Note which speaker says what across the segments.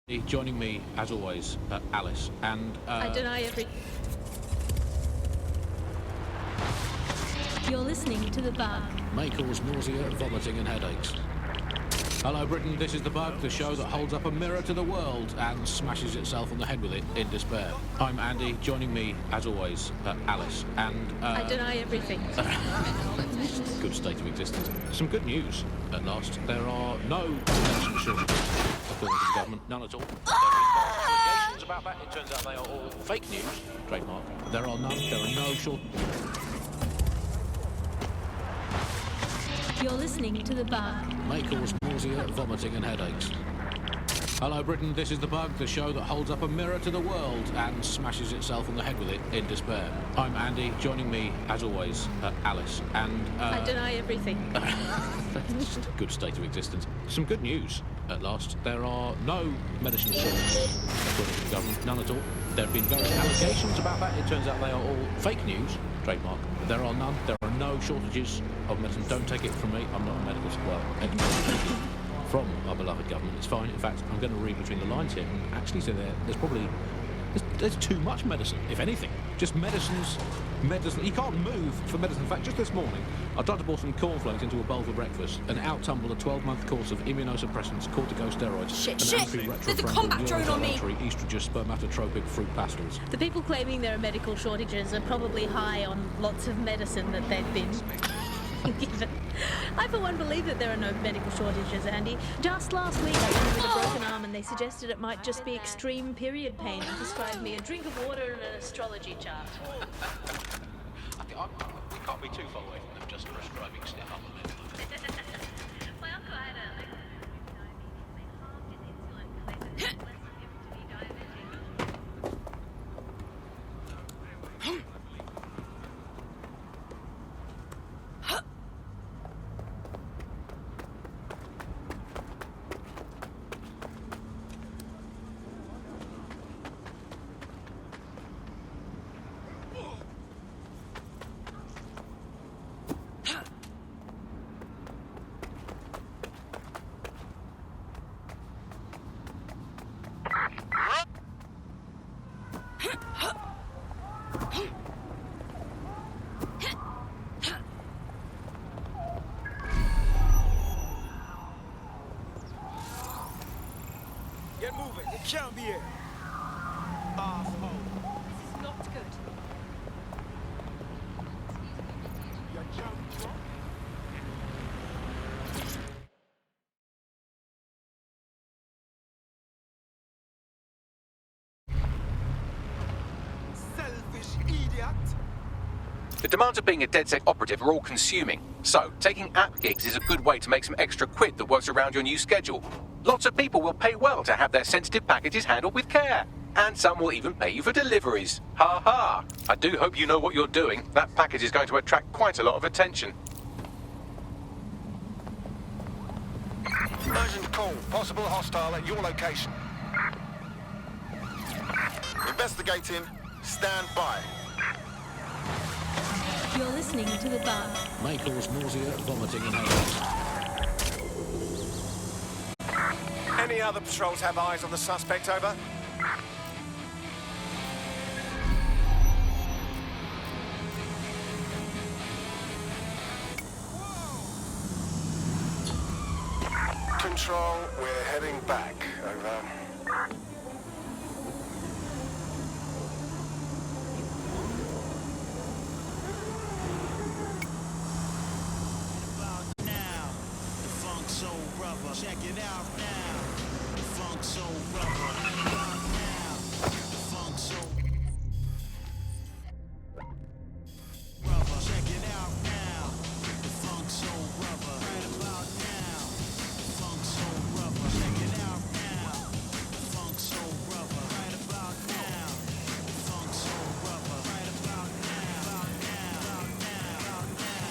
Speaker 1: Joining me, as always, Alice, and...
Speaker 2: I deny every... You're listening to The Bug.
Speaker 1: May cause nausea, vomiting and headaches. Hello Britain, this is The Bug, the show that holds up a mirror to the world and smashes itself on the head with it in despair. I'm Andy, joining me, as always, Alice, and...
Speaker 2: I deny everything.
Speaker 1: Good state of existence. Some good news, at last. There are no medicine shortages, according to the government. None at all. There is no allegations about that. It turns out they are all fake news. Trademark. There are none. There are no shortages.
Speaker 2: You're listening to The Bug.
Speaker 1: May cause nausea, vomiting and headaches. Hello Britain, this is The Bug, the show that holds up a mirror to the world and smashes itself on the head with it in despair. I'm Andy, joining me, as always, Alice, and...
Speaker 2: I deny everything.
Speaker 1: Good state of existence. Some good news, at last. There are no medicine shortages, according to the government. None at all. There have been various allegations about that. It turns out they are all fake news. Trademark. There are none. There are no shortages of medicine. Don't take it from me. I'm not a medical... Well, expert. From our beloved government. It's fine. In fact, I'm going to read between the lines here and actually say there's probably there's too much medicine, if anything. Just medicine. You can't move for medicine. In fact, just this morning, I tried to pour some cornflakes into a bowl for breakfast and out tumbled a 12-month course of immunosuppressants, corticosteroids,
Speaker 3: Shit! There's a combat drone on me!
Speaker 1: Estrogen spermatotropic fruit pastels.
Speaker 2: The people claiming there are medical shortages are probably high on lots of medicine that they've been given. I, for one, believe that there are no medical shortages, Andy. Just last week, I went with a broken arm and they suggested it might just be extreme period pain and prescribed me a drink of water and an astrology chart.
Speaker 1: We can't be too far away from them just prescribing stuff up a bit.
Speaker 2: My uncle had a...
Speaker 4: Get moving. It can't be here. Asshole.
Speaker 2: This is not good.
Speaker 4: You're jumping. Selfish idiot.
Speaker 5: The demands of being a DedSec operative are all consuming, so taking app gigs is a good way to make some extra quid that works around your new schedule. Lots of people will pay well to have their sensitive packages handled with care, and some will even pay you for deliveries. Ha ha! I do hope you know what you're doing. That package is going to attract quite a lot of attention.
Speaker 4: Urgent call. Possible hostile at your location. Investigating. Stand by.
Speaker 2: You're listening to The Bug.
Speaker 1: May cause nausea, vomiting and headaches.
Speaker 4: Any other patrols have eyes on the suspect, over? Control, we're heading back, over.
Speaker 6: Check it out now. The funk soul rubber. Now. The funk soul rubber. Check it out now. The funk soul rubber. Right about now. The funk soul rubber. Check it out now. The funk soul rubber. Right about now. The funk soul rubber. Right about now. About now. About now. About now.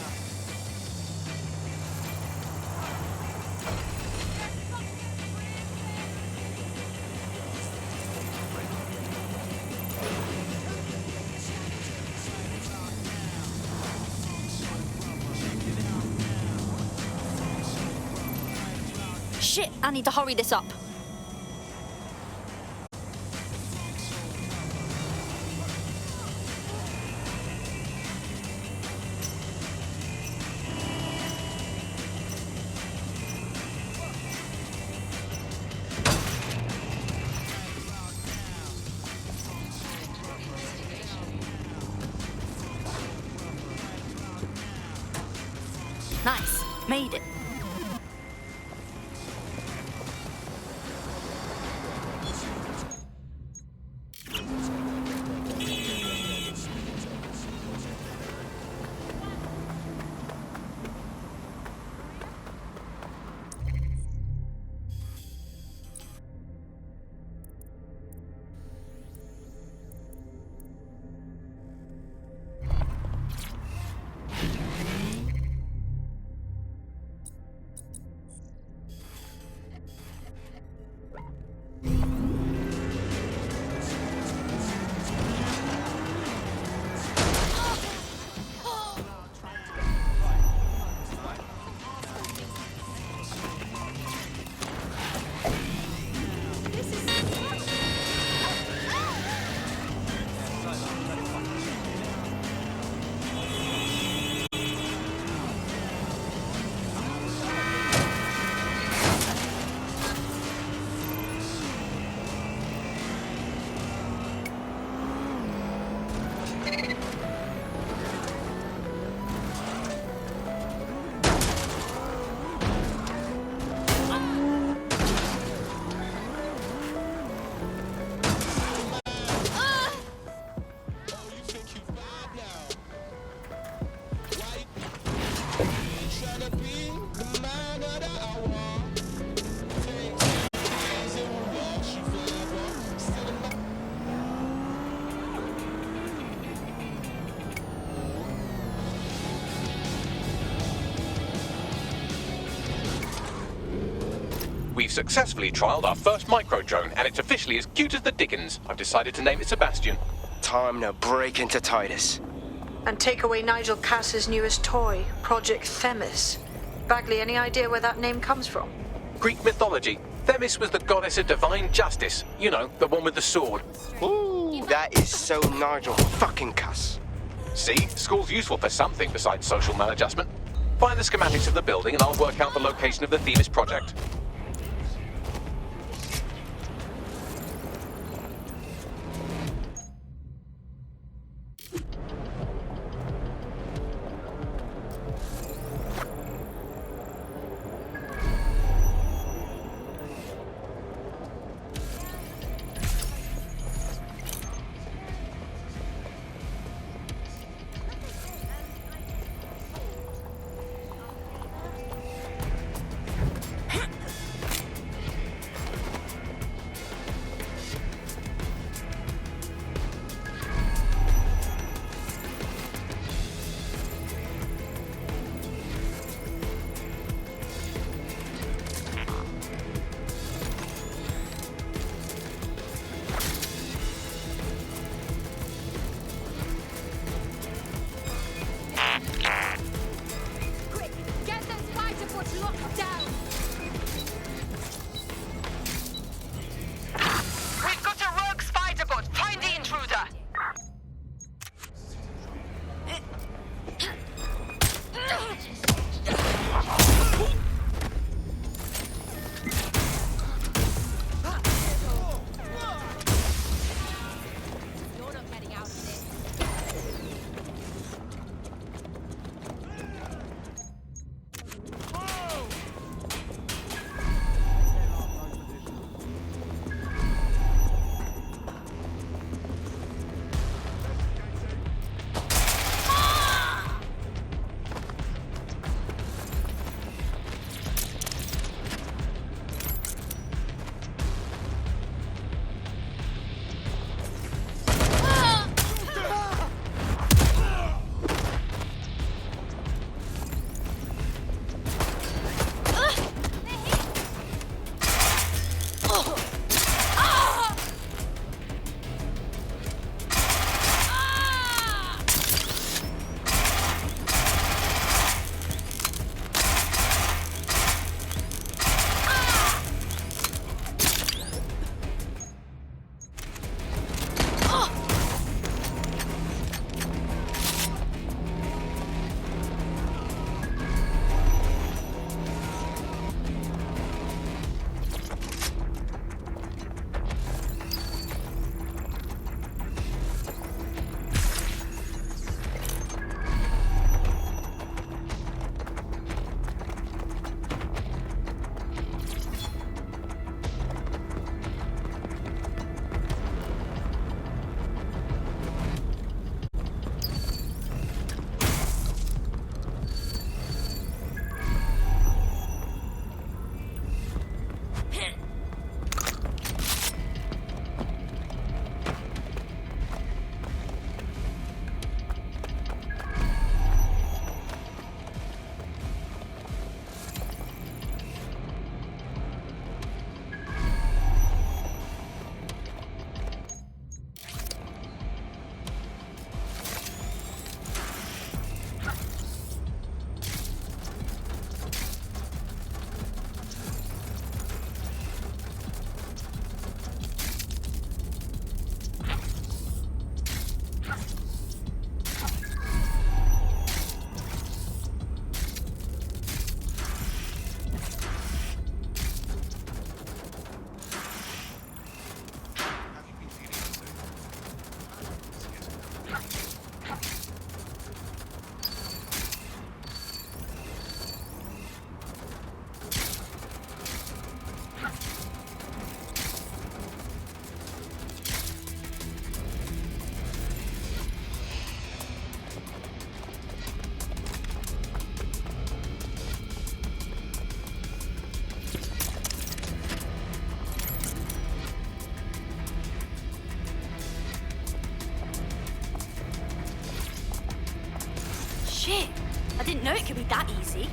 Speaker 3: Shit, I need to hurry this up. Nice. Made it.
Speaker 5: We've successfully trialled our first micro-drone, and it's officially as cute as the dickens. I've decided to name it Sebastian.
Speaker 7: Time to break into Titus.
Speaker 8: And take away Nigel Cass's newest toy, Project Themis. Bagley, any idea where that name comes from?
Speaker 5: Greek mythology. Themis was the goddess of divine justice. You know, the one with the sword.
Speaker 7: Ooh, that is so Nigel fucking Cass.
Speaker 5: See? School's useful for something besides social maladjustment. Find the schematics of the building and I'll work out the location of the Themis project.
Speaker 3: I didn't know it could be that easy.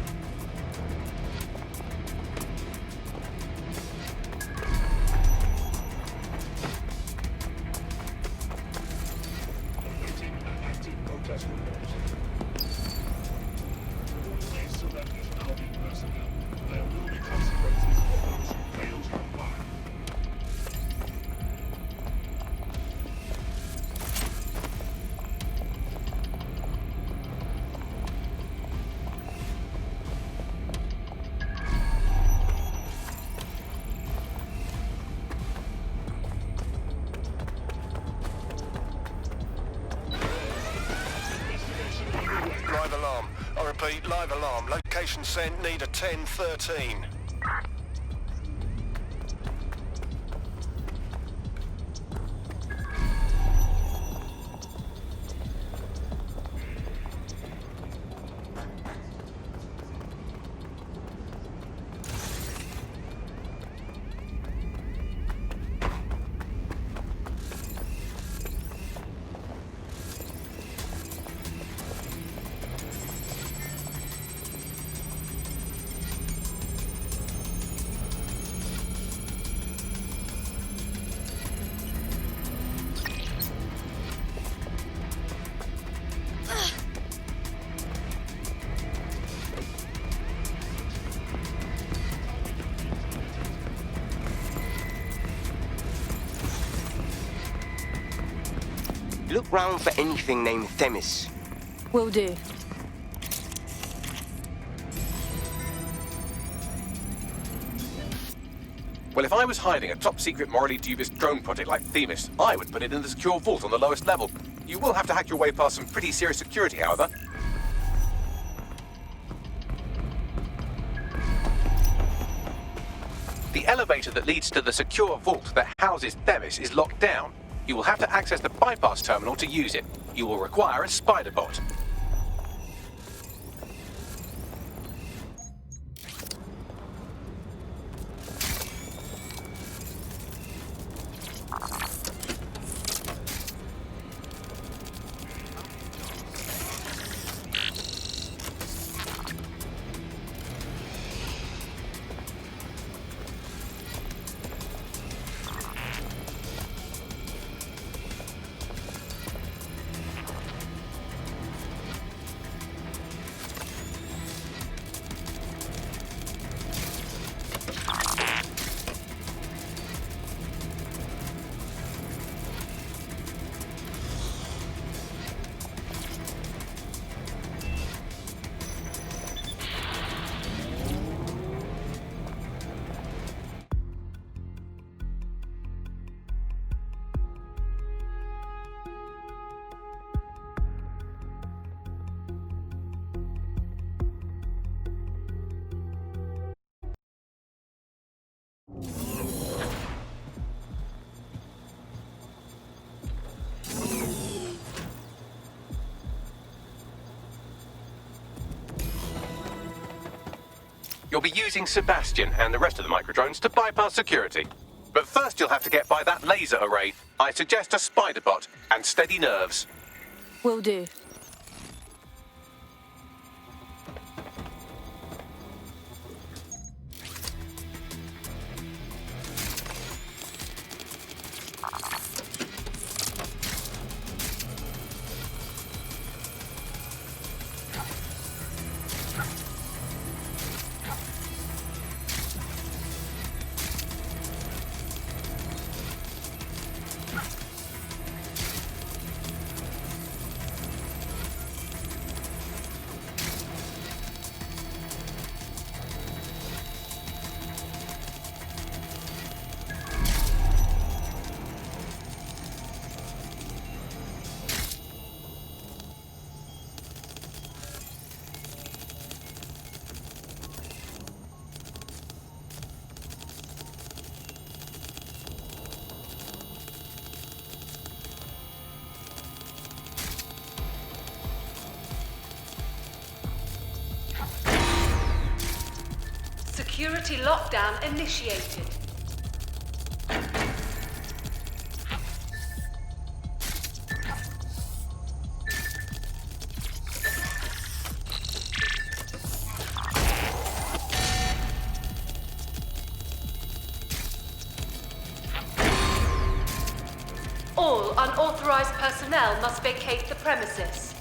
Speaker 4: Live alarm. I repeat, live alarm. Location sent, need a 1013.
Speaker 7: Look round for anything named Themis.
Speaker 3: Will do.
Speaker 5: Well, if I was hiding a top-secret, morally dubious drone project like Themis, I would put it in the secure vault on the lowest level. You will have to hack your way past some pretty serious security, however. The elevator that leads to the secure vault that houses Themis is locked down. You will have to access the bypass terminal to use it. You will require a spider bot. You'll be using Sebastian and the rest of the microdrones to bypass security. But first you'll have to get by that laser array. I suggest a spider bot and steady nerves.
Speaker 3: Will do.
Speaker 9: Security lockdown initiated. Unauthorized personnel must vacate the premises.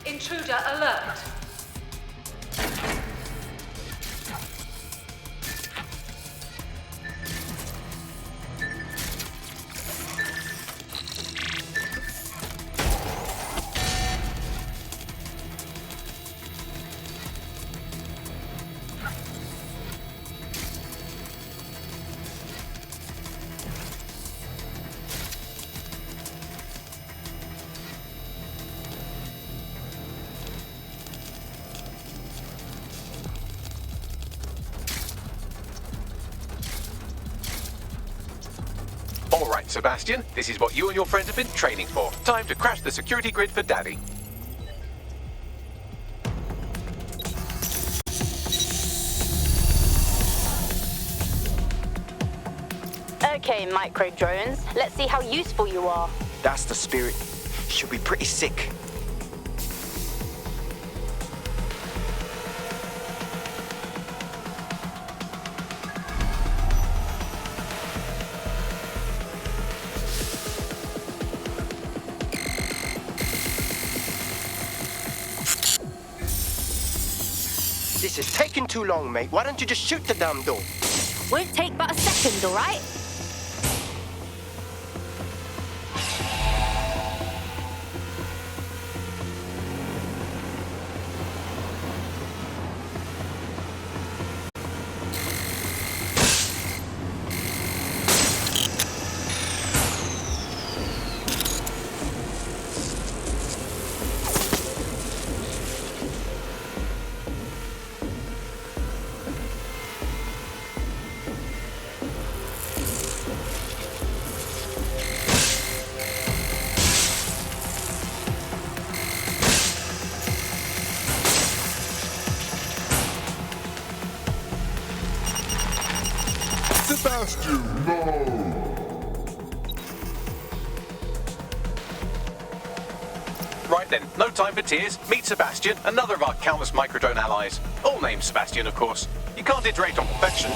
Speaker 9: Intruder alert.
Speaker 5: All right, Sebastian, this is what you and your friends have been training for. Time to crash the security grid for Daddy.
Speaker 3: Okay, micro drones. Let's see how useful you are.
Speaker 7: That's the spirit. Should be pretty sick. This is taking too long, mate. Why don't you just shoot the damn door?
Speaker 3: Won't take but a second, all right?
Speaker 10: Sebastian, no!
Speaker 5: Right then, no time for tears. Meet Sebastian, another of our countless microdrone allies. All named Sebastian, of course. You can't iterate on perfection.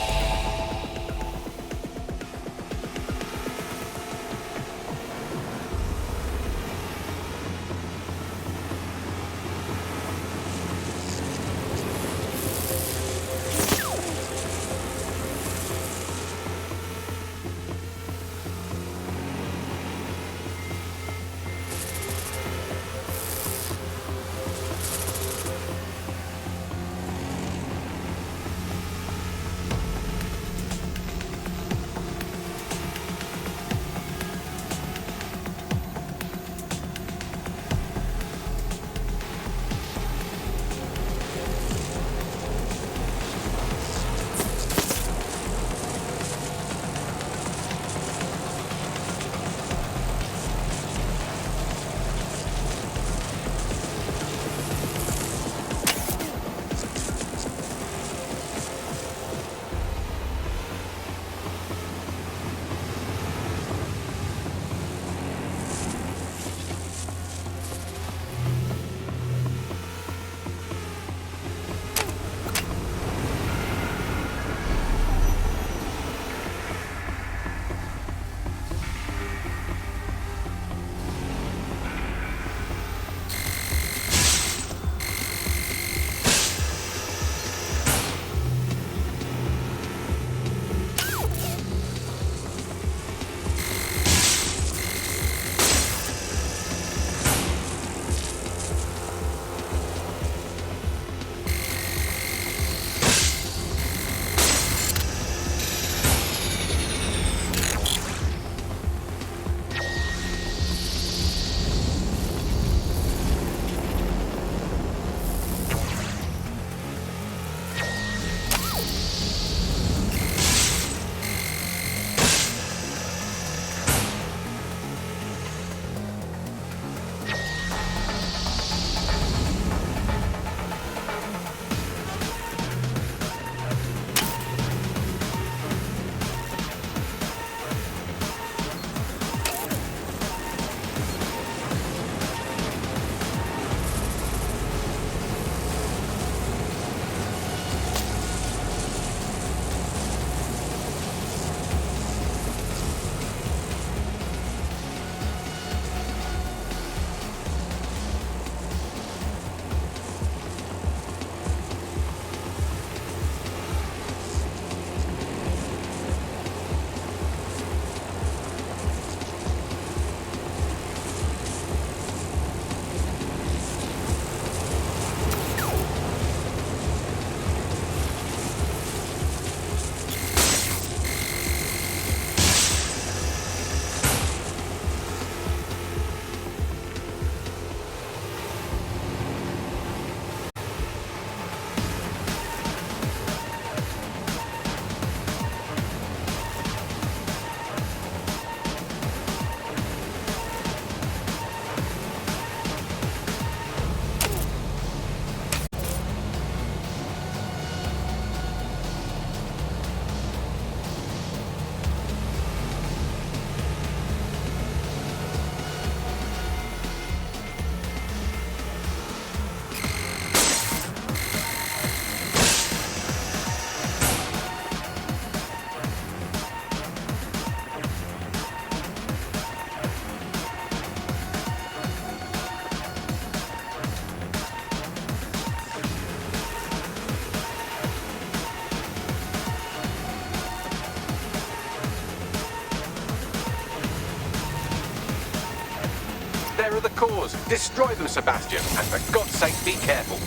Speaker 5: the cores. Destroy them, Sebastian. And for God's sake, be careful.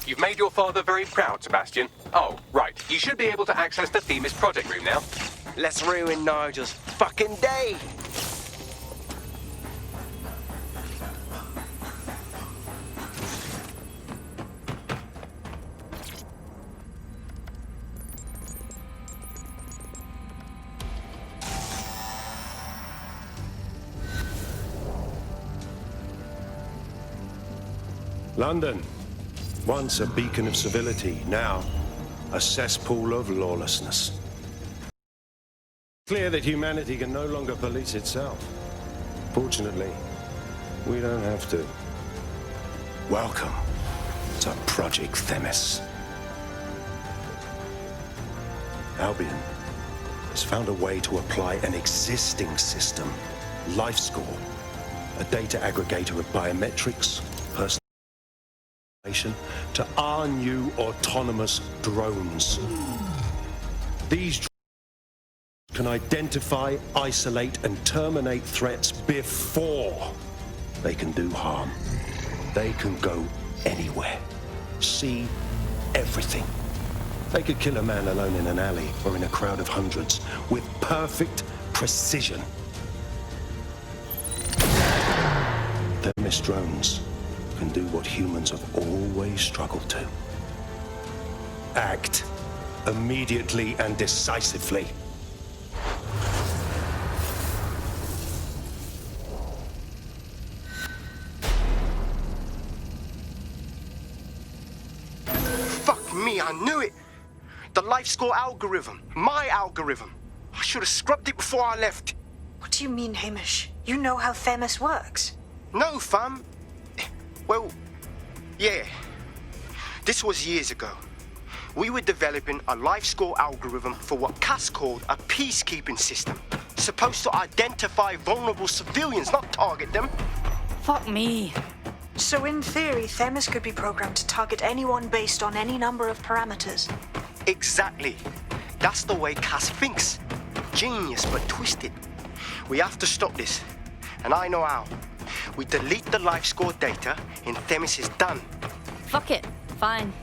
Speaker 5: You've made your father very proud, Sebastian. Oh, right. You should be able to access the Themis project room now.
Speaker 7: Let's ruin Nigel's fucking day.
Speaker 11: London, once a beacon of civility, now a cesspool of lawlessness. Clear that humanity can no longer police itself. Fortunately, we don't have to. Welcome to Project Themis. Albion has found a way to apply an existing system, LifeScore, a data aggregator of biometrics, personal to our new autonomous drones. These drones can identify, isolate, and terminate threats before they can do harm. They can go anywhere, see everything. They could kill a man alone in an alley or in a crowd of hundreds with perfect precision. Themis drones can do what humans have always struggled to. Act immediately and decisively.
Speaker 7: Fuck me, I knew it. The LifeScore algorithm. My algorithm. I should have scrubbed it before I left.
Speaker 8: What do you mean, Hamish? You know how Themis works.
Speaker 7: No, fam. Well, yeah. This was years ago. We were developing a LifeScore algorithm for what Cass called a peacekeeping system. Supposed to identify vulnerable civilians, not target them.
Speaker 3: Fuck me.
Speaker 8: So in theory, Themis could be programmed to target anyone based on any number of parameters.
Speaker 7: Exactly. That's the way Cass thinks. Genius, but twisted. We have to stop this. And I know how. We delete the LifeScore data and Themis is done.
Speaker 3: Fuck it. Fine.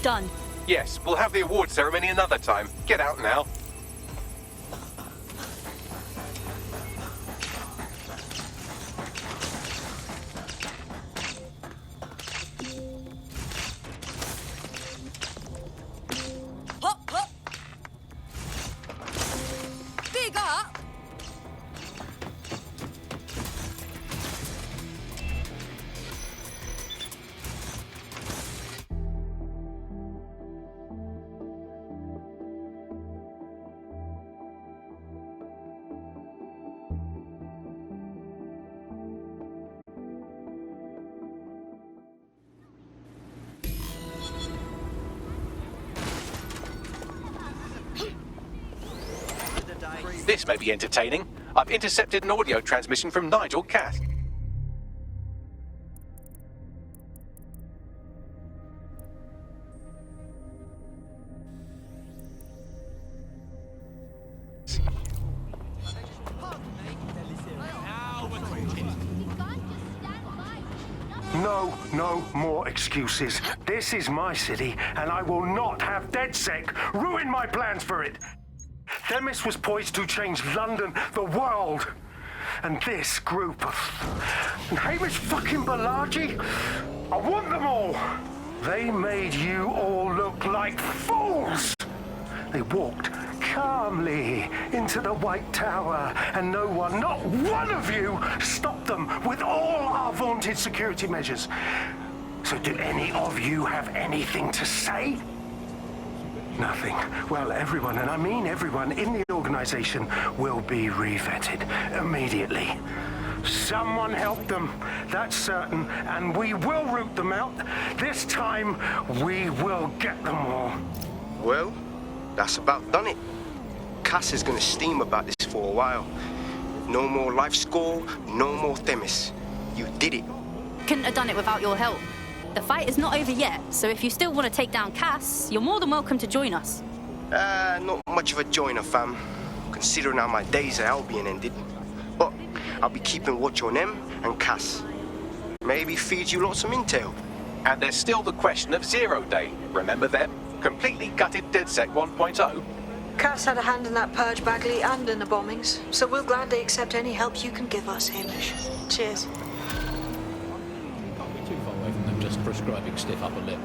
Speaker 3: Done.
Speaker 5: Yes, we'll have the award ceremony another time. Get out now.
Speaker 9: Hop, hop. Big up.
Speaker 5: This may be entertaining. I've intercepted an audio transmission from Nigel Cass.
Speaker 11: No more excuses. This is my city, and I will not have DedSec ruin my plans for it. Themis was poised to change London, the world. And this group of... And Hamish fucking Balaji? I want them all. They made you all look like fools. They walked
Speaker 12: calmly into the White Tower, and no one, not one of you, stopped them with all our vaunted security measures. So do any of you have anything to say? Nothing. Well, everyone, and I mean everyone in the organization, will be re-vetted immediately. Someone help them, that's certain, and we will root them out. This time, we will get them all.
Speaker 7: Well, that's about done it. Cass is gonna steam about this for a while. No more life score, no more Themis. You did it.
Speaker 3: Couldn't have done it without your help. The fight is not over yet, so if you still want to take down Cass, you're more than welcome to join us.
Speaker 7: Not much of a joiner, fam. Considering how my days at Albion ended. But I'll be keeping watch on them and Cass. Maybe feed you lots of intel.
Speaker 5: And there's still the question of Zero Day. Remember them? Completely gutted DedSec 1.0.
Speaker 8: Cass had a hand in that purge, Bagley, and in the bombings, so we'll gladly accept any help you can give us, Hamish. Cheers.
Speaker 1: Can't be too far away from them just prescribing stiff upper lip.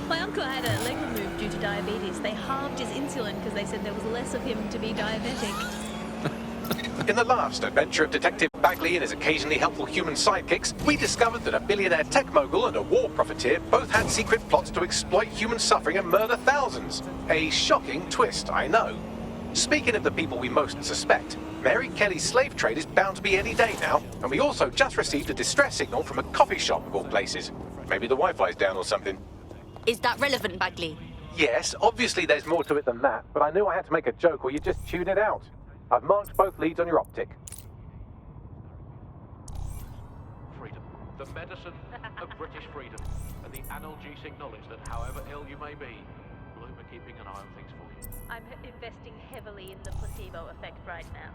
Speaker 2: My uncle had a leg removed due to diabetes. They halved his insulin because they said there was less of him to be diabetic.
Speaker 5: In the last adventure of Detective Bagley and his occasionally helpful human sidekicks, we discovered that a billionaire tech mogul and a war profiteer both had secret plots to exploit human suffering and murder thousands. A shocking twist, I know. Speaking of the people we most suspect, Mary Kelley's slave trade is bound to be any day now, and we also just received a distress signal from a coffee shop of all places. Maybe the Wi-Fi's down or something.
Speaker 3: Is that relevant, Bagley?
Speaker 5: Yes, obviously there's more to it than that, but I knew I had to make a joke or you just tune it out. I've marked both leads on your optic.
Speaker 1: Freedom. The medicine of British freedom. And the analgesic knowledge that however ill you may be, Bloom are keeping an eye on things for you.
Speaker 2: I'm investing heavily in the placebo effect right now.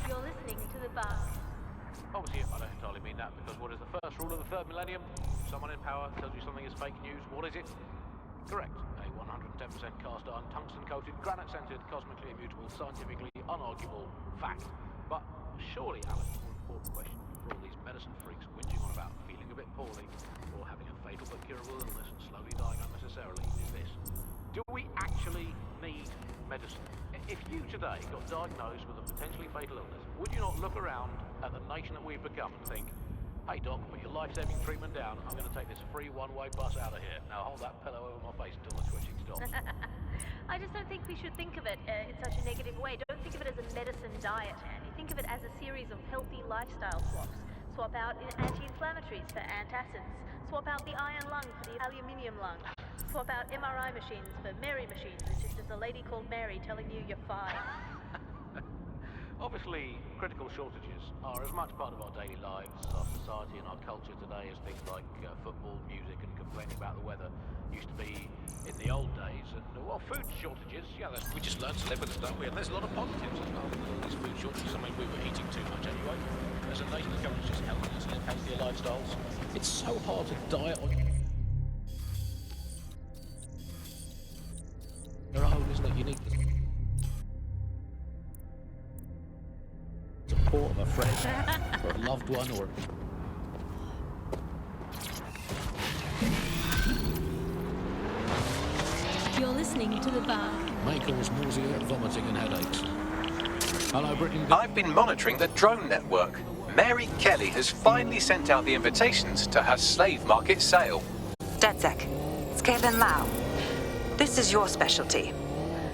Speaker 9: You're listening to the buzz.
Speaker 1: Obviously, I don't entirely mean that, because what is the first rule of the third millennium? Someone in power tells you something is fake news. What is it? Correct. A 110% cast iron, tungsten-coated, granite-scented, cosmically immutable, scientifically unarguable fact. But surely, Alan, the more important question for all these medicine freaks whinging on about feeling a bit poorly or having a fatal but curable illness and slowly dying unnecessarily is this. Do we actually need medicine? If you today got diagnosed with a potentially fatal illness, would you not look around at the nation that we've become and think, hey doc, put your life-saving treatment down, I'm going to take this free one-way bus out of here. Now hold that pillow over my face until the twitching stops.
Speaker 2: I just don't think we should think of it in such a negative way. Don't think of it as a medicine diet, Andy. Think of it as a series of healthy lifestyle swaps. Swap out anti-inflammatories for antacids. Swap out the iron lung for the aluminium lung. Swap out MRI machines for Mary machines. It's just a lady called Mary telling you you're fine.
Speaker 1: Obviously, critical shortages are as much part of our daily lives, our society and our culture today as things like football, music and complaining about the weather used to be in the old days. And, well, food shortages, yeah, we just learned to live with it, don't we? And there's a lot of positives as well. All these food shortages, I mean, we were eating too much anyway. As a nation, the government's just helping us live healthier lifestyles. It's so hard to diet on your own, isn't it? You need support of a friend or a loved one or
Speaker 2: You're listening to the bar.
Speaker 1: may cause nausea, vomiting and headaches. Hello, Britain.
Speaker 5: I've been monitoring the drone network. Mary Kelley has finally sent out the invitations to her slave market sale.
Speaker 13: DedSec, it's Caitlin Lau. This is your specialty.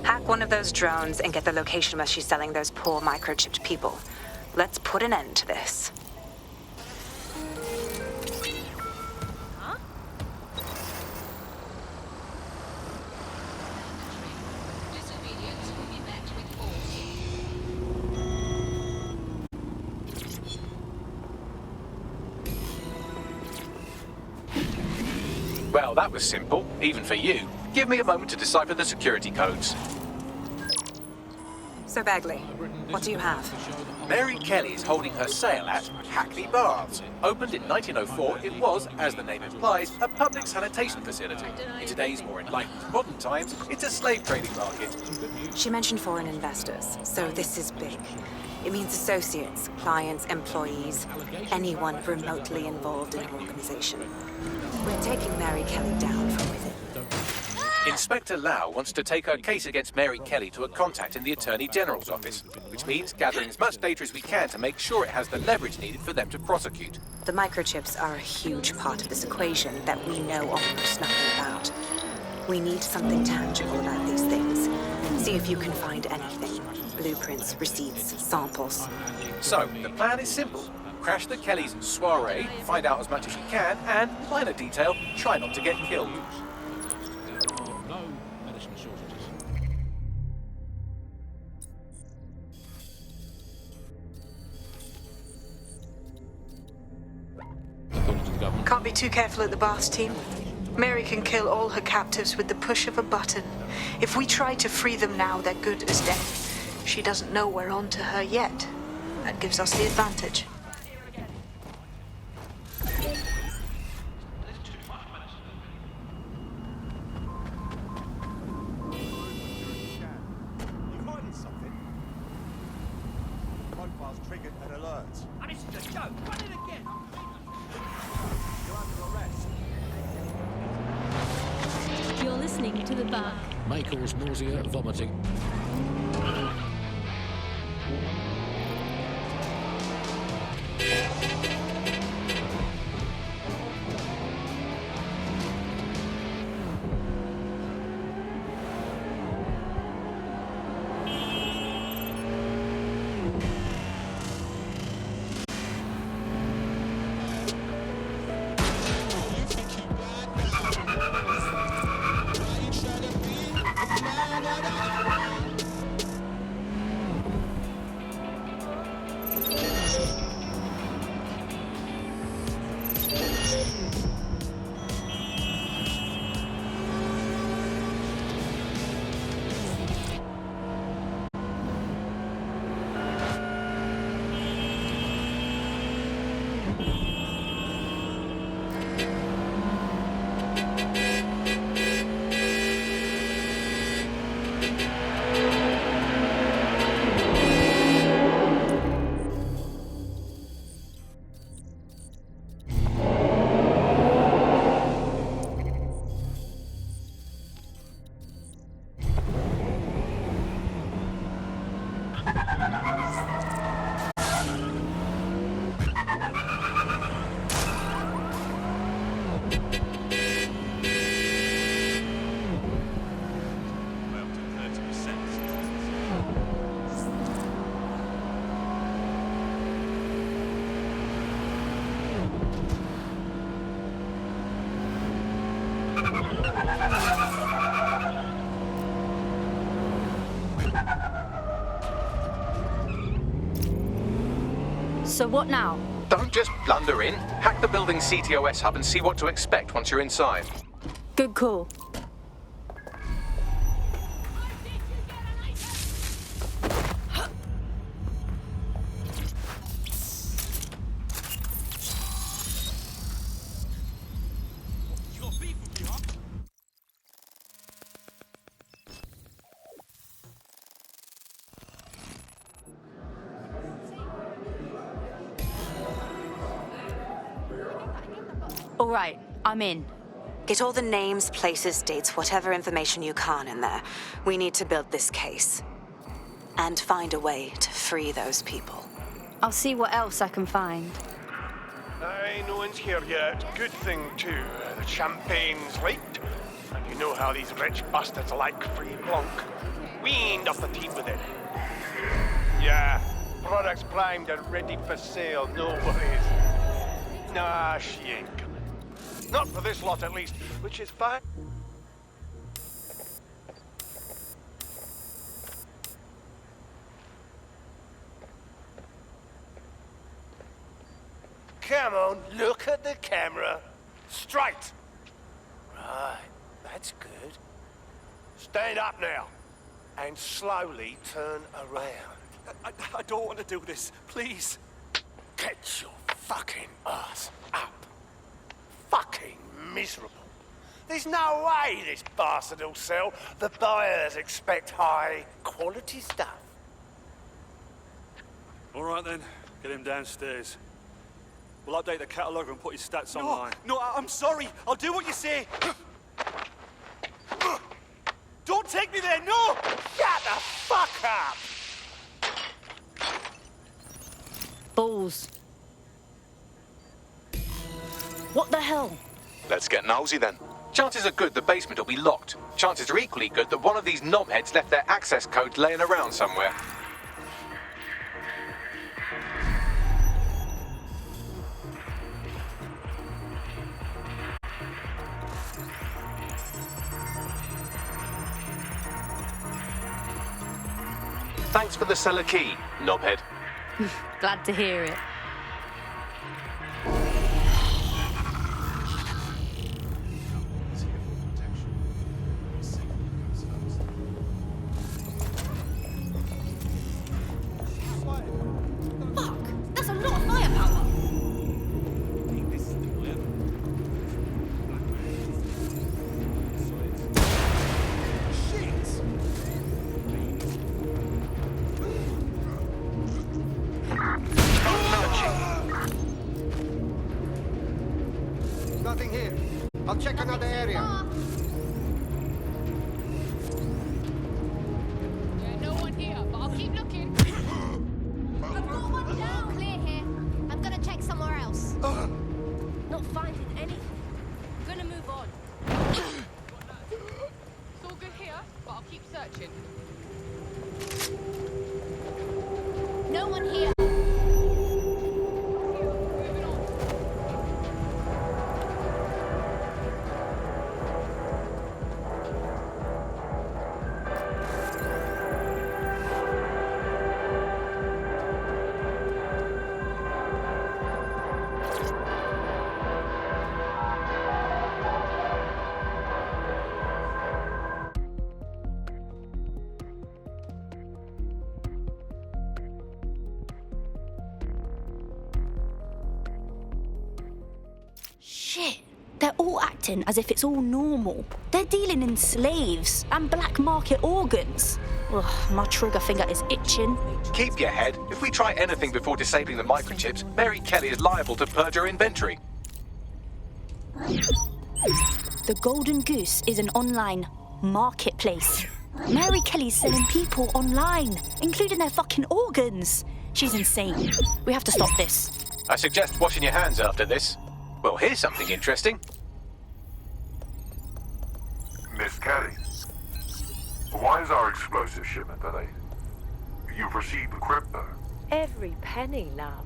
Speaker 13: Hack one of those drones and get the location where she's selling those poor microchipped people. Let's put an end to this.
Speaker 2: Huh?
Speaker 5: Well, that was simple, even for you. Give me a moment to decipher the security codes.
Speaker 13: So, Bagley, what do you have?
Speaker 5: Mary Kelley is holding her sale at Hackney Baths. Opened in 1904, it was, as the name implies, a public sanitation facility. In today's more enlightened modern times, it's a slave trading market.
Speaker 13: She mentioned foreign investors, so this is big. It means associates, clients, employees, anyone remotely involved in an organization. We're taking Mary Kelley down from within.
Speaker 5: Inspector Lau wants to take her case against Mary Kelley to a contact in the Attorney General's office, which means gathering as much data as we can to make sure it has the leverage needed for them to prosecute.
Speaker 13: The microchips are a huge part of this equation that we know almost nothing about. We need something tangible about these things. See if you can find anything. Blueprints, receipts, samples.
Speaker 5: So, the plan is simple. Crash the Kelley's soiree, find out as much as you can, and, minor detail, try not to get killed.
Speaker 1: There are no medicine shortages. According to the government,
Speaker 8: Can't be too careful at the baths team. Mary can kill all her captives with the push of a button. If we try to free them now, they're good as dead. She doesn't know we're on to her yet. That gives us the advantage.
Speaker 6: Triggered an alert.
Speaker 14: And it's just go. Run it again.
Speaker 6: You're under arrest.
Speaker 2: You're listening to The Bug.
Speaker 1: may cause nausea, vomiting.
Speaker 3: So what now?
Speaker 5: Don't just blunder in. Hack the building's CTOS hub and see what to expect once you're inside.
Speaker 3: Good call. All right, I'm in.
Speaker 13: Get all the names, places, dates, whatever information you can in there. We need to build this case. And find a way to free those people.
Speaker 3: I'll see what else I can find.
Speaker 7: Aye, no one's here yet. Good thing, too. The champagne's late. And you know how these rich bastards like free blanc. We ain't off the team with it. Yeah, products primed and ready for sale. No worries. Nah, she ain't coming. Not for this lot, at least, which is fine. Come on, look at the camera. Straight. Right, that's good. Stand up now, and slowly turn around.
Speaker 6: I don't want to do this. Please.
Speaker 7: Get your fucking ass up. Fucking miserable. There's no way this bastard will sell. The buyers expect high quality stuff.
Speaker 6: All right then, get him downstairs. We'll update the catalogue and put his stats online. No, I'm sorry. I'll do what you say.
Speaker 12: take me there, no! Shut the fuck up!
Speaker 3: Balls. What the hell?
Speaker 15: Let's get nosy then.
Speaker 5: Chances are good the basement will be locked. Chances are equally good that one of these knobheads left their access code laying around somewhere. Thanks for the cellar key, knobhead.
Speaker 3: Glad to hear it.
Speaker 2: Fuck! That's a lot of firepower!
Speaker 7: Nothing here. I'll check another area.
Speaker 16: No one here, but I'll keep looking.
Speaker 17: I've got one down. Clear here. I'm gonna check somewhere else. Not finding anything. Gonna move on.
Speaker 16: It's all good here, but I'll keep searching.
Speaker 17: No one here.
Speaker 3: Shit. They're all acting as if it's all normal. They're dealing in slaves and black market organs. Ugh, my trigger finger is itching.
Speaker 5: Keep your head. If we try anything before disabling the microchips, Mary Kelley is liable to purge her inventory.
Speaker 3: The Golden Goose is an online marketplace. Mary Kelley's selling people online, including their fucking organs. She's insane. We have to stop this.
Speaker 5: I suggest washing your hands after this. Well, here's something interesting.
Speaker 10: Miss Kelley, why is our explosive shipment delayed? You've received the crypto.
Speaker 18: Every penny, love.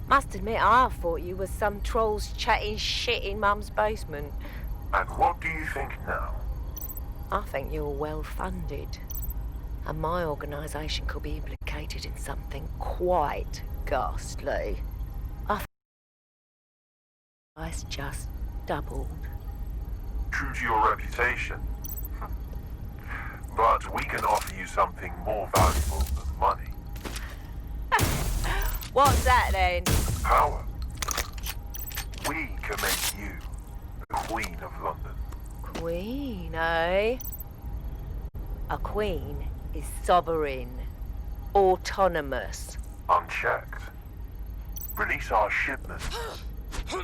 Speaker 18: Must admit, I thought you was some trolls chatting shit in Mum's basement.
Speaker 10: And what do you think now?
Speaker 18: I think you're well funded. And my organisation could be implicated in something quite ghastly. Price just doubled.
Speaker 10: True to your reputation. But we can offer you something more valuable than money.
Speaker 18: What's that then?
Speaker 10: Power. We can make you the Queen of London.
Speaker 18: Queen, eh? A queen is sovereign, autonomous.
Speaker 10: Unchecked. Release our shipment,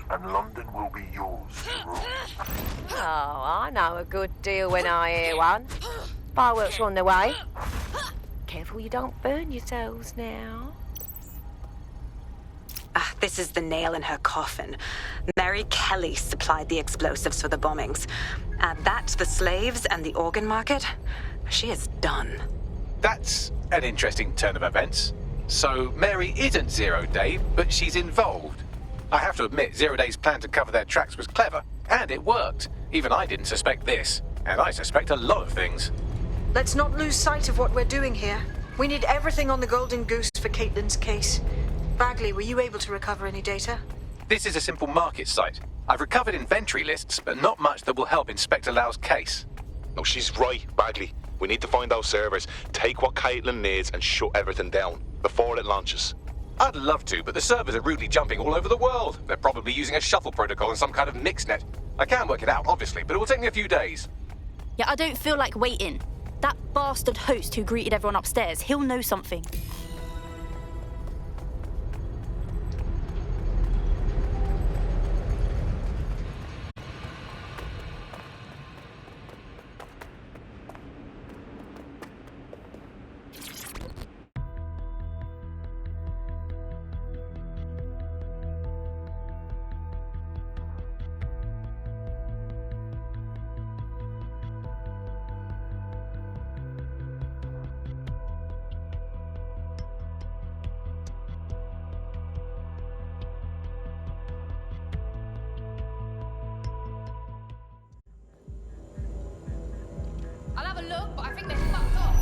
Speaker 10: and London will be yours to rule.
Speaker 18: Oh, I know a good deal when I hear one. Fireworks are on the way. Careful you don't burn yourselves now.
Speaker 13: Ah, this is the nail in her coffin. Mary Kelley supplied the explosives for the bombings. Add that to the slaves and the organ market, she is done.
Speaker 5: That's an interesting turn of events. So Mary isn't Zero Day, but she's involved. I have to admit, Zero Day's plan to cover their tracks was clever, and it worked. Even I didn't suspect this, and I suspect a lot of things.
Speaker 8: Let's not lose sight of what we're doing here. We need everything on the Golden Goose for Caitlin's case. Bagley, were you able to recover any data?
Speaker 5: This is a simple market site. I've recovered inventory lists, but not much that will help Inspector Lau's case.
Speaker 15: No, she's right, Bagley. We need to find those servers, take what Caitlin needs and shut everything down before it launches.
Speaker 5: I'd love to, but the servers are rudely jumping all over the world. They're probably using a shuffle protocol and some kind of mixnet. I can work it out, obviously, but it will take me a few days.
Speaker 3: Yeah, I don't feel like waiting. That bastard host who greeted everyone upstairs, he'll know something.
Speaker 16: a look, but I think they fucked off.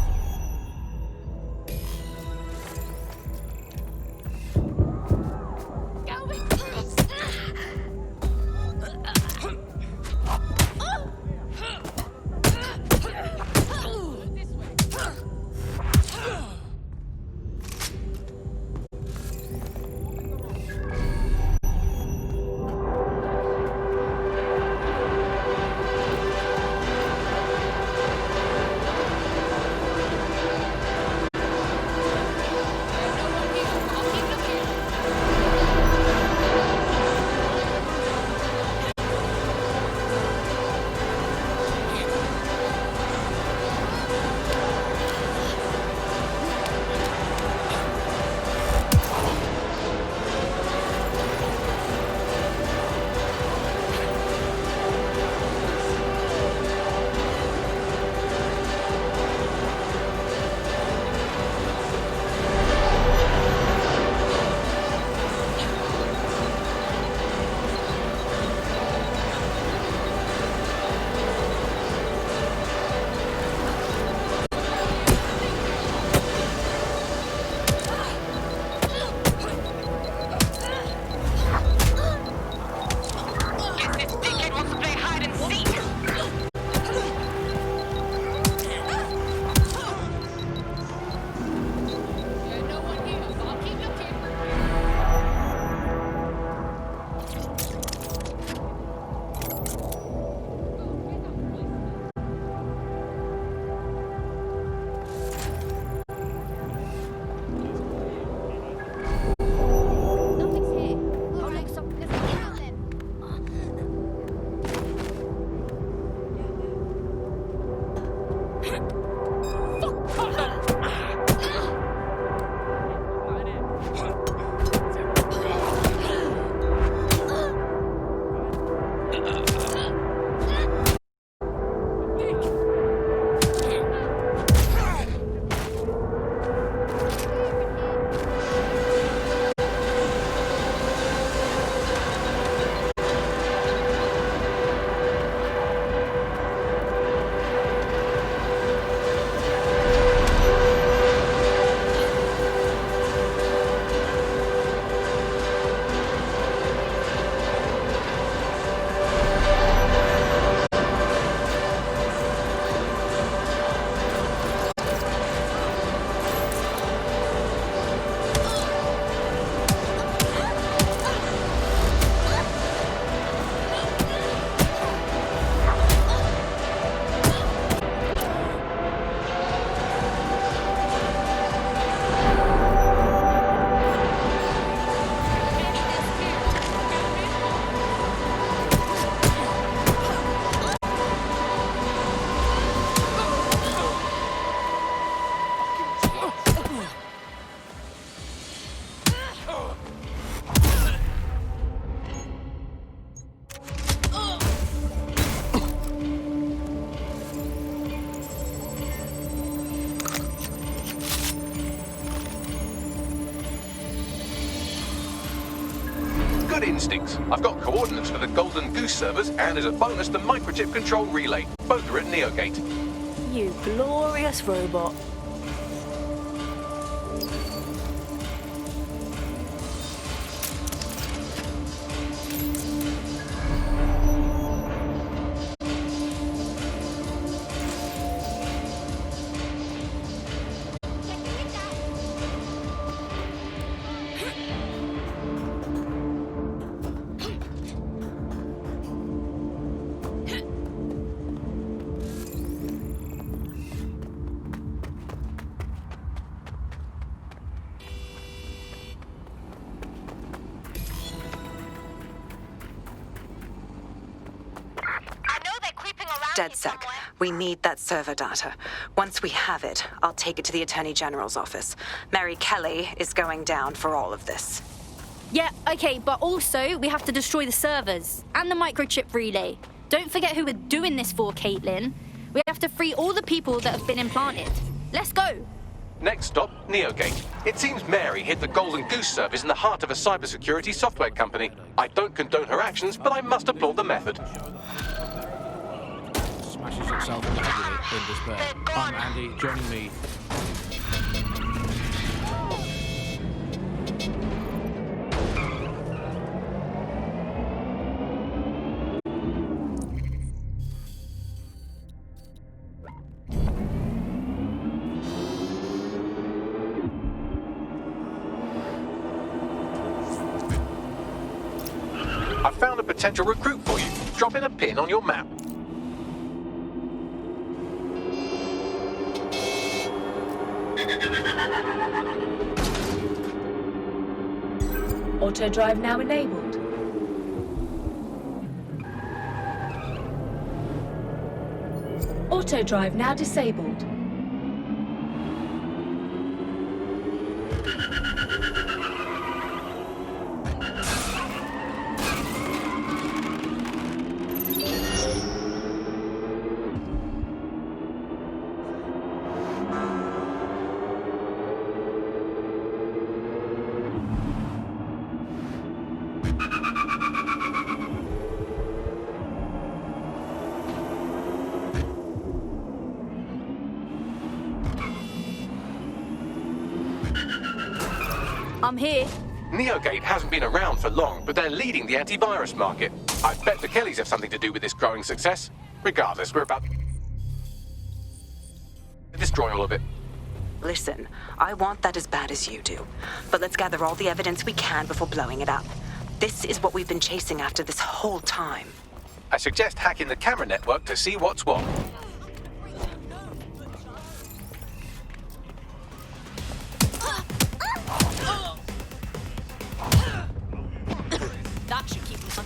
Speaker 5: Good instincts. I've got coordinates for the Golden Goose servers, and as a bonus, the microchip control relay. Both are at Neogate.
Speaker 3: You glorious robot.
Speaker 13: DedSec, we need that server data. Once we have it, I'll take it to the Attorney General's office. Mary Kelley is going down for all of this.
Speaker 3: Yeah, okay, but also we have to destroy the servers and the microchip relay. Don't forget who we're doing this for, Caitlin. We have to free all the people that have been implanted. Let's go.
Speaker 5: Next stop, Neogate. It seems Mary hid the Golden Goose service in the heart of a cybersecurity software company. I don't condone her actions, but I must applaud the method.
Speaker 1: smashes itself in the head with it in despair. I'm Andy, joining me.
Speaker 5: I found a potential recruit for you. Drop in a pin on your map.
Speaker 9: Auto drive now enabled. Auto drive now disabled.
Speaker 3: I'm here.
Speaker 5: Neogate hasn't been around for long, but they're leading the antivirus market. I bet the Kelleys have something to do with this growing success. Regardless, we're about to destroy all of it.
Speaker 13: Listen, I want that as bad as you do. But let's gather all the evidence we can before blowing it up. This is what we've been chasing after this whole time.
Speaker 5: I suggest hacking the camera network to see what's what.
Speaker 2: That should keep me on.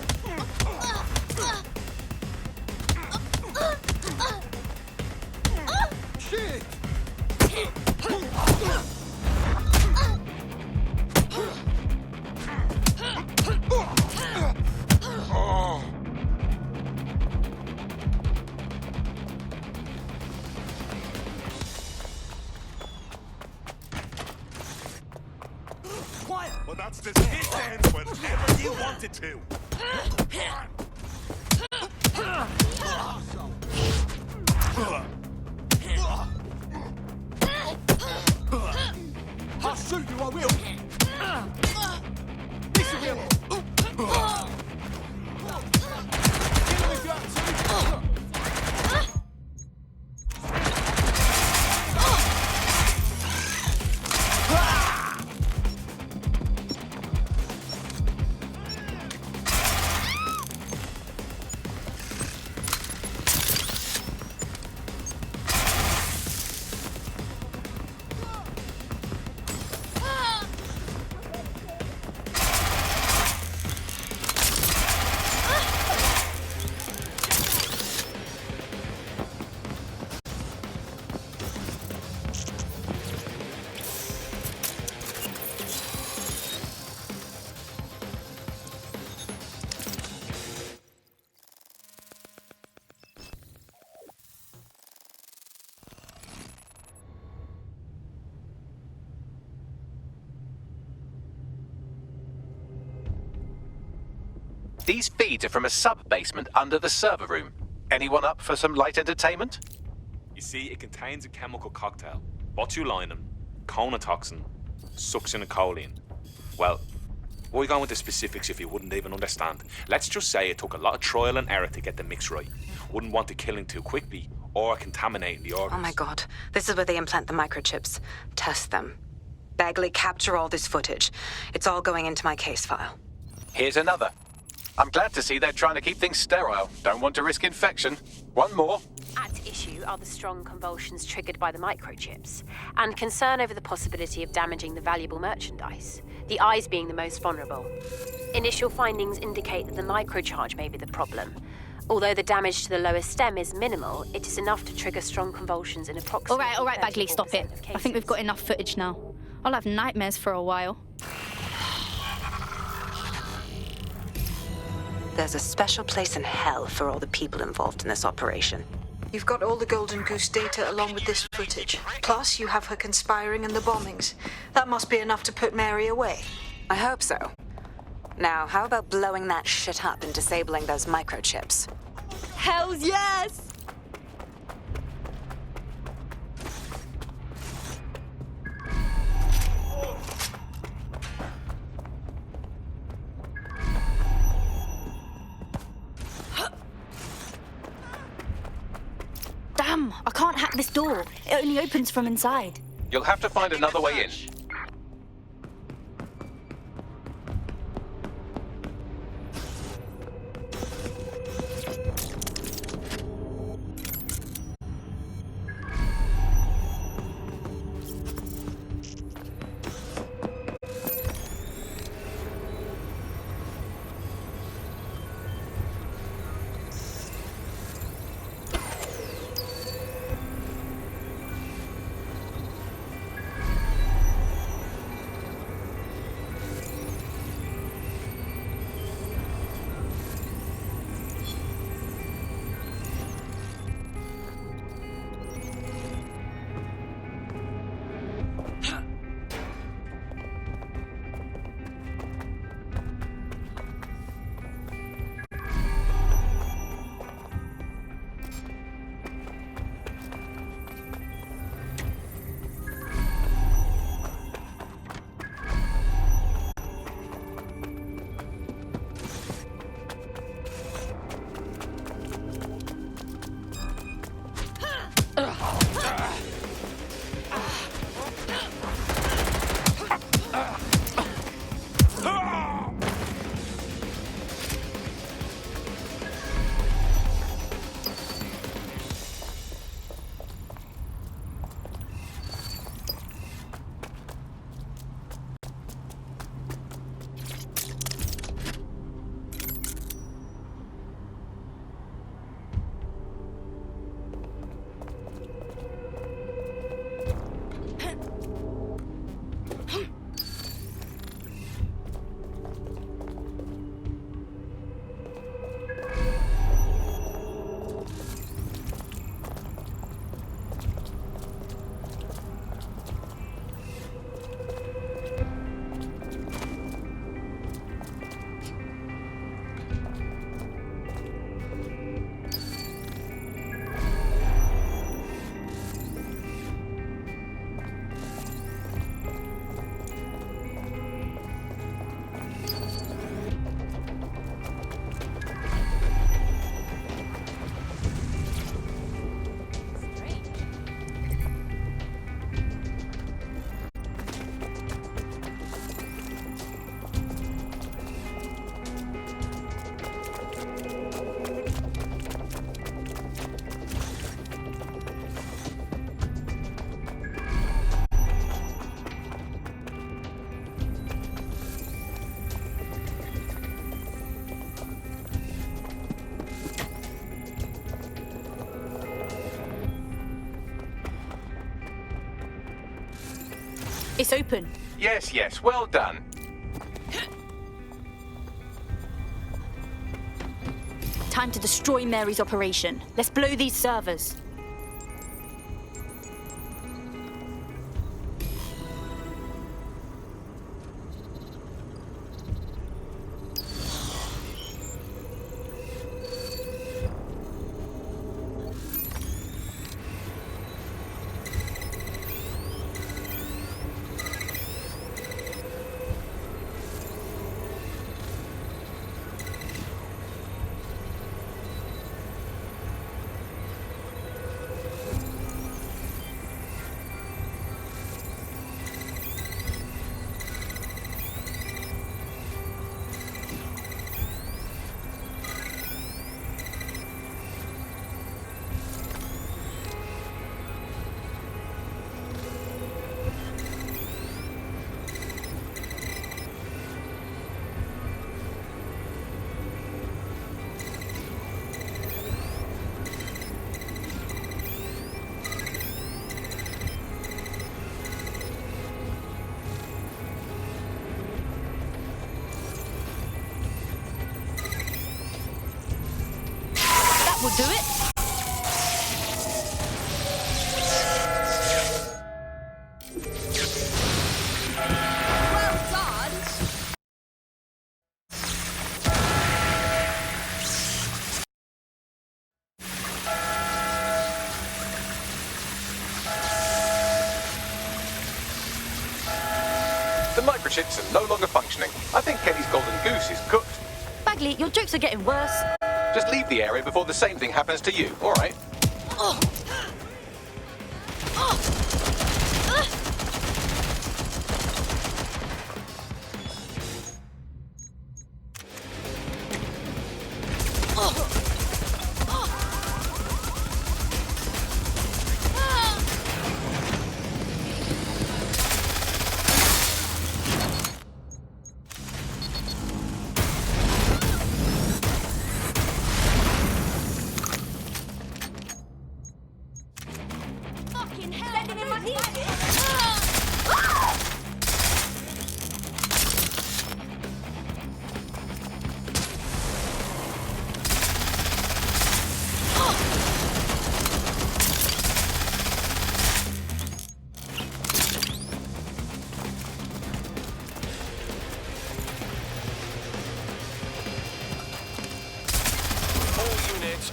Speaker 6: Shit!
Speaker 10: Quiet! Well, that's the shit ends whenever you want it to.
Speaker 6: I'll shoot you, I will! This will! Kill him if you have to!
Speaker 5: These feeds are from a sub-basement under the server room. Anyone up for some light entertainment?
Speaker 19: You see, it contains a chemical cocktail. Botulinum, conotoxin, succinylcholine. Well, why go into specifics if you wouldn't even understand? Let's just say it took a lot of trial and error to get the mix right. Wouldn't want to kill him too quickly or contaminating the organs.
Speaker 13: Oh my god. This is where they implant the microchips. Test them. Bagley, capture all this footage. It's all going into my case file.
Speaker 5: Here's another. I'm glad to see they're trying to keep things sterile. Don't want to risk infection. One more.
Speaker 9: At issue are the strong convulsions triggered by the microchips, and concern over the possibility of damaging the valuable merchandise, the eyes being the most vulnerable. Initial findings indicate that the microcharge may be the problem. Although the damage to the lower stem is minimal, it is enough to trigger strong convulsions in approximately
Speaker 3: All right, Bagley, stop it.
Speaker 9: of
Speaker 3: I think we've got enough footage now. I'll have nightmares for a while.
Speaker 13: There's a special place in hell for all the people involved in this operation.
Speaker 8: You've got all the Golden Goose data along with this footage. Plus, you have her conspiring in the bombings. That must be enough to put Mary away.
Speaker 13: I hope so. Now, how about blowing that shit up and disabling those microchips?
Speaker 3: Hells yes! I can't hack this door. It only opens from inside.
Speaker 5: You'll have to find another way in.
Speaker 3: It's open.
Speaker 5: Yes, yes, well done.
Speaker 3: Time to destroy Mary's operation. Let's blow these servers. We'll do it.
Speaker 17: Well done.
Speaker 5: The microchips are no longer functioning. I think Kelley's golden goose is cooked.
Speaker 3: Bagley, your jokes are getting worse.
Speaker 5: Just leave the area before the same thing happens to you, all right?
Speaker 3: Oh.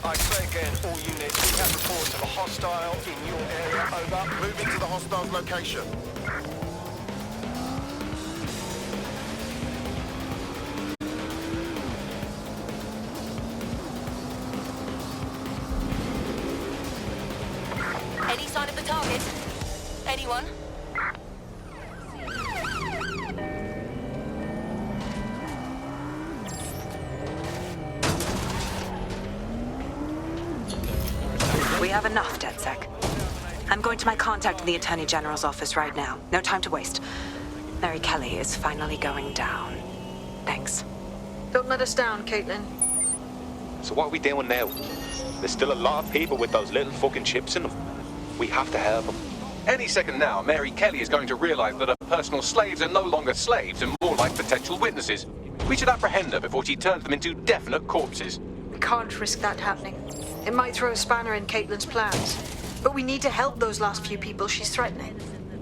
Speaker 4: I say again, all units, we have reports of a hostile in your area. Over.
Speaker 15: Moving to the hostile's location.
Speaker 20: Any sign of the target? Anyone?
Speaker 13: We have enough, DedSec. I'm going to my contact in the Attorney General's office right now. No time to waste. Mary Kelley is finally going down. Thanks.
Speaker 8: Don't let us down, Caitlin.
Speaker 15: So what are we doing now? There's still a lot of people with those little fucking chips in them. We have to help them.
Speaker 5: Any second now, Mary Kelley is going to realize that her personal slaves are no longer slaves and more like potential witnesses. We should apprehend her before she turns them into definite corpses.
Speaker 8: We can't risk that happening. It might throw a spanner in Caitlin's plans. But we need to help those last few people she's threatening.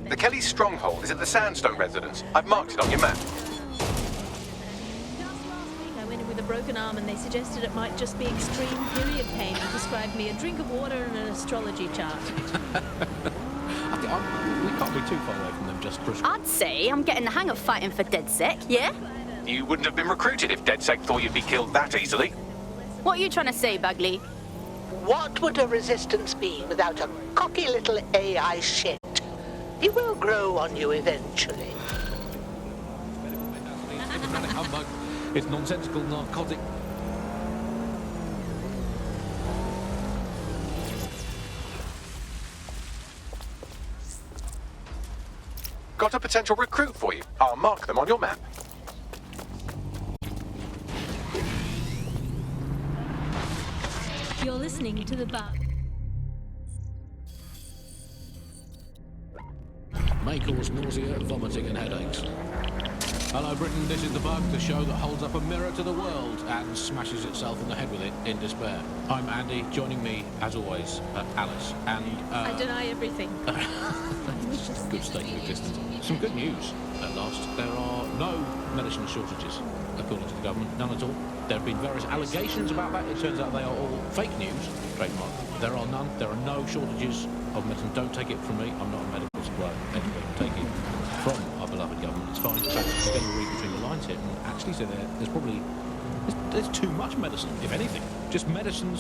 Speaker 5: The Kelley stronghold is at the Sandstone residence. I've marked it on your map.
Speaker 2: I went in with a broken arm and they suggested it might just be extreme period pain and prescribed me a drink of water and an astrology chart.
Speaker 1: We can't be too far away from them just for...
Speaker 3: I'd say I'm getting the hang of fighting for DedSec, yeah?
Speaker 5: You wouldn't have been recruited if DedSec thought you'd be killed that easily.
Speaker 3: What are you trying to say, Bagley?
Speaker 21: What would a resistance be without a cocky little AI shit? He will grow on you eventually.
Speaker 1: Humbug. It's nonsensical narcotic.
Speaker 5: Got a potential recruit for you. I'll mark them on your map.
Speaker 2: You're listening to the bug.
Speaker 1: May cause nausea, vomiting and headaches. Hello Britain, this is The Bug, the show that holds up a mirror to the world and smashes itself in the head with it in despair. I'm Andy, joining me, as always, Alice, and...
Speaker 2: I deny everything.
Speaker 1: Good state of existence. Some good news, at last. There are no medicine shortages, according to the government, none at all. There have been various allegations about that. It turns out they are all fake news, trademark. There are none. There are no shortages of medicine. Don't take it from me. I'm not a medical supplier. Anyway, take it from our beloved government. It's fine. In fact, I'm going to read between the lines here and actually say there's probably there's too much medicine, if anything. Just medicine.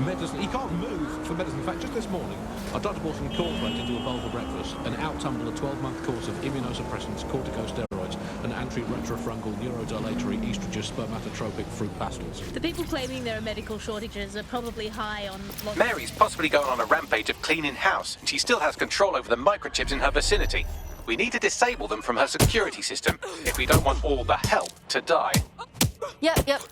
Speaker 1: You can't move for medicine. In fact, just this morning, our doctor brought some cornflakes into a bowl for breakfast and out-tumbled a 12-month course of immunosuppressants, corticosteroids, and anti-retrofrungal neurodilatory estrogen spermatotropic fruit pastels.
Speaker 2: The people claiming there are medical shortages are probably high on lots
Speaker 5: Mary's possibly going on a rampage of cleaning house, and she still has control over the microchips in her vicinity. We need to disable them from her security system if we don't want all the help to die.
Speaker 3: Yep.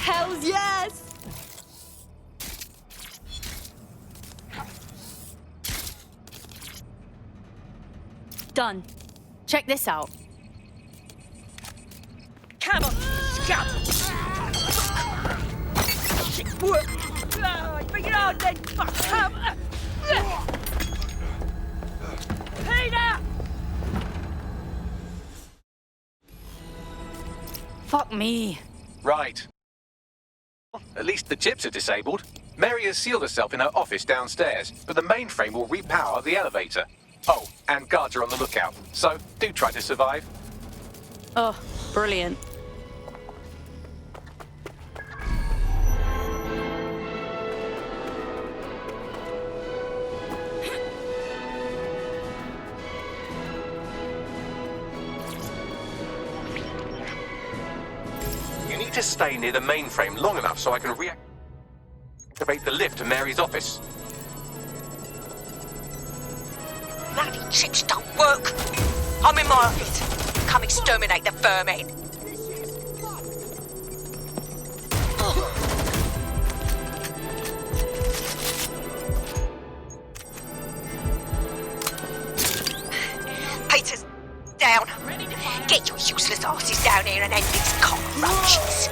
Speaker 18: Hells yes!
Speaker 3: Done. Check this out.
Speaker 18: Come on, scum! Shit, work! Bring it on then, fuck! Come! Peter!
Speaker 3: Fuck me.
Speaker 5: Right. At least the chips are disabled. Mary has sealed herself in her office downstairs, but the mainframe will repower the elevator. Oh, and guards are on the lookout, so do try to survive.
Speaker 3: Oh, brilliant.
Speaker 5: You need to stay near the mainframe long enough so I can reactivate the lift to Mary's office.
Speaker 20: Bloody chips don't work. I'm in my office. Come exterminate the vermin. Peter's down. Get your useless asses down here and end these cockroaches.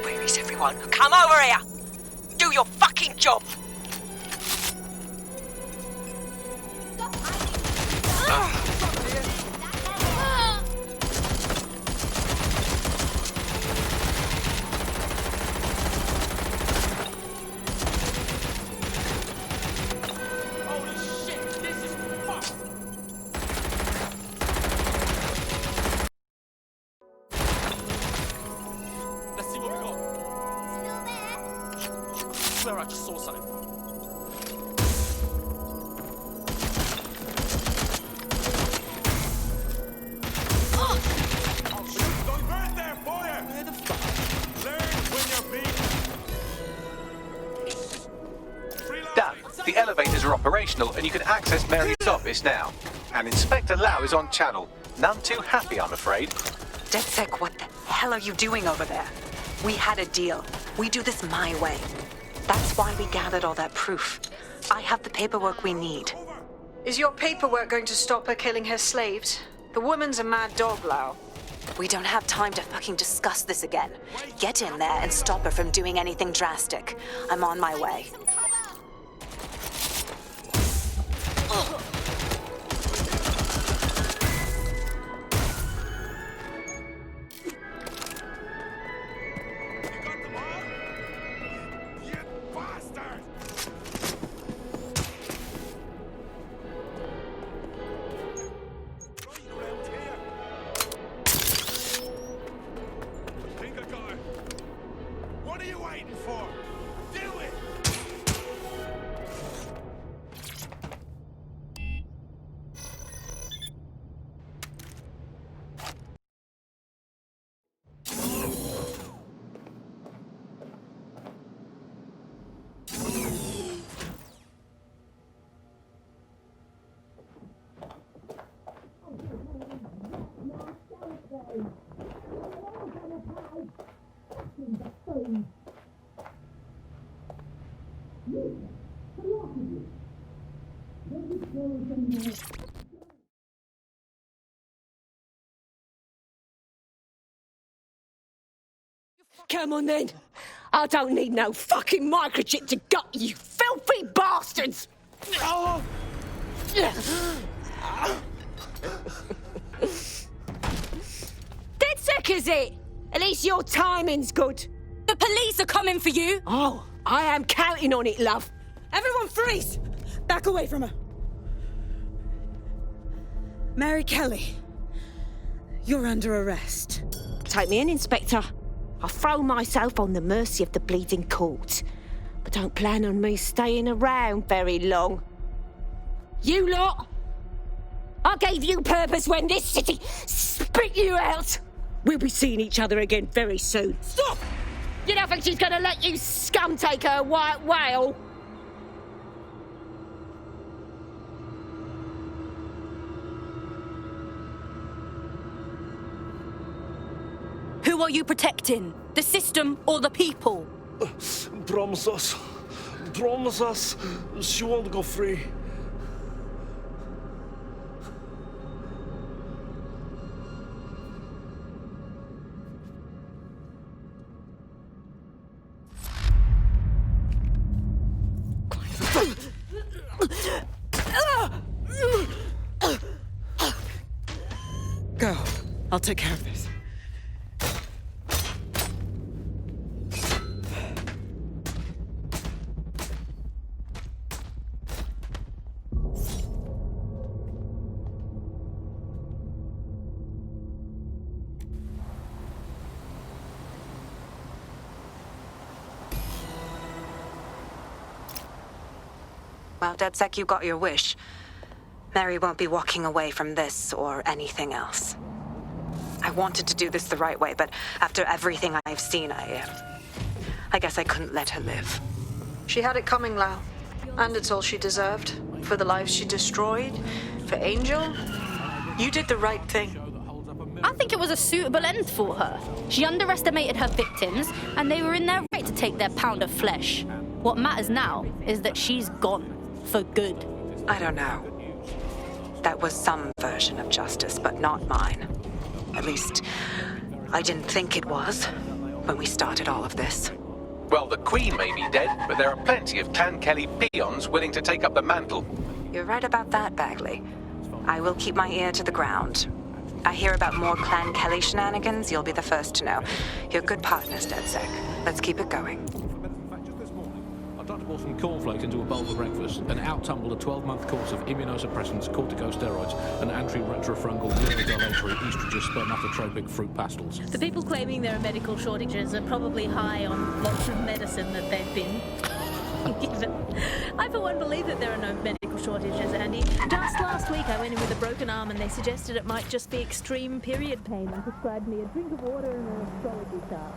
Speaker 20: Where is everyone? Come over here! Do your fucking job!
Speaker 14: Let's see what we got. I swear I just saw something.
Speaker 10: Divert their fire! Where the fuck? Learn when you're being...
Speaker 5: Done. The elevators are operational and you can access Mary's office now. And Inspector Lau is on channel. None too happy, I'm afraid.
Speaker 13: DedSec, what the hell are you doing over there? We had a deal. We do this my way. That's why we gathered all that proof. I have the paperwork we need.
Speaker 8: Is your paperwork going to stop her killing her slaves? The woman's a mad dog, Lau.
Speaker 13: We don't have time to fucking discuss this again. Get in there and stop her from doing anything drastic. I'm on my way.
Speaker 10: What are you waiting for? Do it!
Speaker 18: Come on then. I don't need no fucking microchip to gut you filthy bastards! Oh. DedSec, is it? At least your timing's good.
Speaker 3: The police are coming for you.
Speaker 18: Oh, I am counting on it, love. Everyone freeze! Back away from her. Mary Kelley, you're under arrest. Take me in, Inspector. I'll throw myself on the mercy of the bleeding court, but don't plan on me staying around very long. You lot! I gave you purpose when this city spit you out! We'll be seeing each other again very soon. Stop! You don't think she's gonna let you scum take her white whale?
Speaker 3: Who are you protecting? The system or the people?
Speaker 11: Promise us. Promise us she won't go free.
Speaker 18: Go. I'll take care of this.
Speaker 13: Well, DedSec, you got your wish. Mary won't be walking away from this or anything else. I wanted to do this the right way, but after everything I've seen, I guess I couldn't let her live.
Speaker 8: She had it coming, Lau. And it's all she deserved. For the lives she destroyed, for Angel. You did the right thing.
Speaker 2: I think it was a suitable end for her. She underestimated her victims, and they were in their right to take their pound of flesh. What matters now is that she's gone. For good.
Speaker 13: I don't know. That was some version of justice, but not mine. At least, I didn't think it was when we started all of this.
Speaker 5: Well, the Queen may be dead, but there are plenty of Clan Kelley peons willing to take up the mantle.
Speaker 13: You're right about that, Bagley. I will keep my ear to the ground. I hear about more Clan Kelley shenanigans, you'll be the first to know. You're good partners, DedSec. Let's keep it going.
Speaker 1: I tried to pour some cornflakes into a bowl for breakfast and out-tumbled a 12-month course of immunosuppressants, corticosteroids, and anti-retrofungal neurodilatory estrogen spermatotropic fruit pastels.
Speaker 2: The people claiming there are medical shortages are probably high on lots of medicine that they've been given. I, for one, believe that there are no medical shortages, Andy. Just last week I went in with a broken arm and they suggested it might just be extreme period pain and prescribed me a drink of water and an astrology chart.